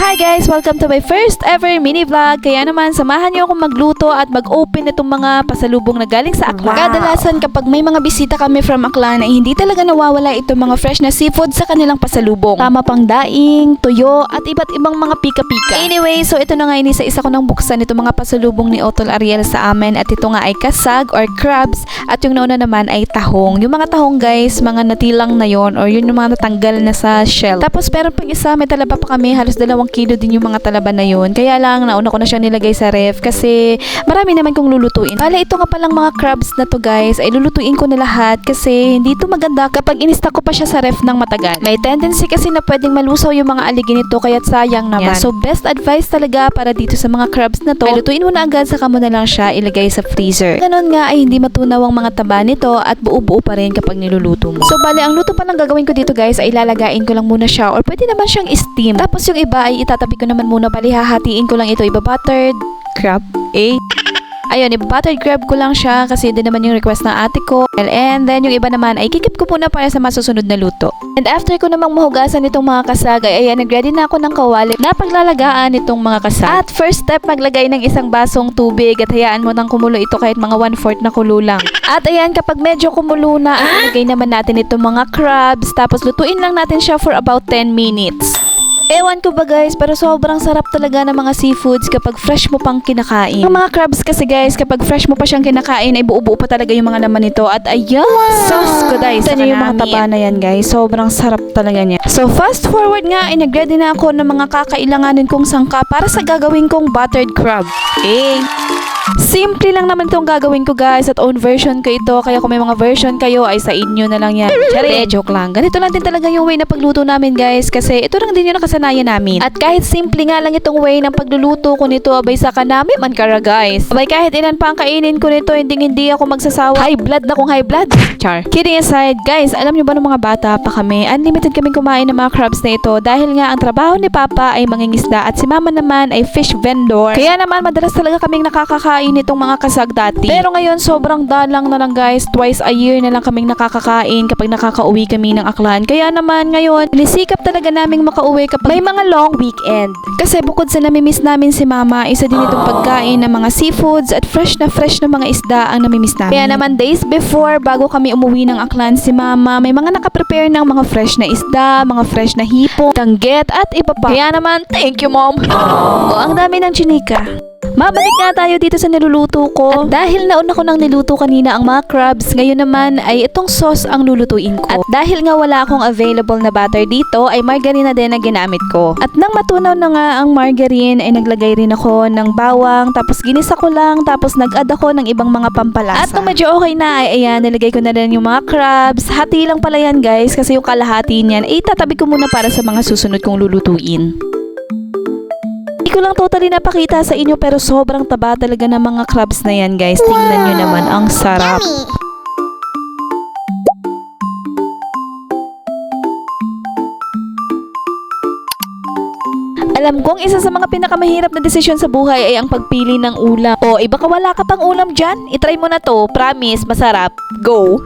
Hi guys! Welcome to my first ever mini vlog. Kaya naman, samahan niyo akong magluto at mag-open itong mga pasalubong na galing sa Aklan. Kadalasan kapag may mga bisita kami from Aklan ay hindi talaga nawawala itong mga fresh na seafood sa kanilang pasalubong. Tama pang daing, tuyo at iba't ibang mga pika-pika. Anyway, so ito na nga inisa-isa ko nang buksan itong mga pasalubong ni Otol Ariel sa amin at ito nga ay kasag or crabs at yung nauna naman ay tahong. Yung mga tahong guys, mga natilang na yon or yun yung mga natanggal na sa shell. Tapos pero pag isa may talaba pa kami, halos 2 kilo din yung mga talaba na yun. Kaya lang nauna ko na siya nilagay sa ref kasi marami naman kong lulutuin. Bale ito nga palang mga crabs na to guys ay lulutuin ko na lahat kasi hindi to maganda kapag inista ko pa siya sa ref ng matagal. May tendency kasi na pwedeng malusaw yung mga aligi nito kaya't sayang naman. So best advice talaga para dito sa mga crabs na to ay lutuin mo na agad saka mo na lang siya ilagay sa freezer. Ganon nga ay hindi matunaw ang mga taba nito at buo-buo pa rin kapag niluluto mo. So bale ang luto pa lang gagawin ko dito guys ay ilalagain ko lang muna siya or pwede naman siyang steam. Tapos yung iba ay itatabi ko naman muna, bali hahatiin ko lang ito, iba-buttered crab. Ayun, iba-buttered crab ko lang siya kasi din naman yung request ng ate ko. And then yung iba naman ay kikip ko muna para sa masusunod na luto. And after ko namang mahugasan itong mga kasag ay ayan, nag-ready na ako ng kawali na paglalagaan itong mga kasag. At first step, maglagay ng isang basong tubig at hayaan mo nang kumulo ito kahit mga 1/4 na kulo lang. At ayan, kapag medyo kumulo na, ilagay naman natin itong mga crabs tapos lutuin lang natin siya for about 10 minutes. Ewan ko ba guys, pero sobrang sarap talaga ng mga seafoods kapag fresh mo pang kinakain. Ang mga crabs kasi guys, kapag fresh mo pa siyang kinakain ay buo-buo pa talaga yung mga laman nito. At ayan, sauce ko guys. Ito yung mga taba na yan guys, sobrang sarap talaga niya. So fast forward nga, ay nag-ready na ako ng mga kakailanganin kong sangka para sa gagawin kong buttered crab. Simple lang naman itong gagawin ko guys at own version ko ito kaya kung may mga version kayo ay sa inyo na lang yan. Joke lang. Ganito lang din talaga yung way na pagluto namin guys kasi ito lang din yung nakasanayan namin. At kahit simple nga lang itong way ng pagluluto ko nito abay saka namin man kara guys. Abay kahit ilan pa ang kainin ko nito hindi ako magsasawa. High blood na kung high blood. Char. Kidding aside guys, alam nyo ba nung mga bata pa kami, unlimited kaming kumain ng mga crabs na ito dahil nga ang trabaho ni Papa ay mangingisda at si Mama naman ay fish vendor. Kaya naman madalas talaga kaming nakakakain itong mga kasag dati. Pero ngayon sobrang dalang na lang guys, twice a year na lang kaming nakakakain kapag nakakauwi kami ng Aklan. Kaya naman ngayon, nisikap talaga naming makauwi kapag may mga long weekend. Kasi bukod sa namimiss namin si Mama, isa din itong pagkain ng mga seafoods at fresh na mga isda ang namimiss namin. Kaya naman days before, bago kami umuwi ng Aklan si Mama, may mga nakaprepare ng mga fresh na isda, mga fresh na hipon, tangget at iba pa. Kaya naman, thank you Mom! O, ang dami ng chinika. Mabalik nga tayo dito sa niluluto ko. At dahil nauna ko nang niluto kanina ang mga crabs, ngayon naman ay itong sauce ang lulutuin ko. At dahil nga wala akong available na butter dito, ay margarine na din na ginamit ko. At nang matunaw na nga ang margarine, ay naglagay rin ako ng bawang, tapos ginisa ko lang, tapos nag-add ako ng ibang mga pampalasa. At nung medyo okay na, ay ayan, nilagay ko na rin yung mga crabs. Hati lang pala yan guys, kasi yung kalahati niyan, ay tatabi ko muna para sa mga susunod kong lulutuin. Hindi ko lang totally napakita sa inyo pero sobrang taba talaga ng mga crabs na yan guys. Tingnan nyo naman, ang sarap. Alam kong isa sa mga pinakamahirap na desisyon sa buhay ay ang pagpili ng ulam. O, iba ka wala ka pang ulam dyan? I-try mo na to. Promise, masarap. Go!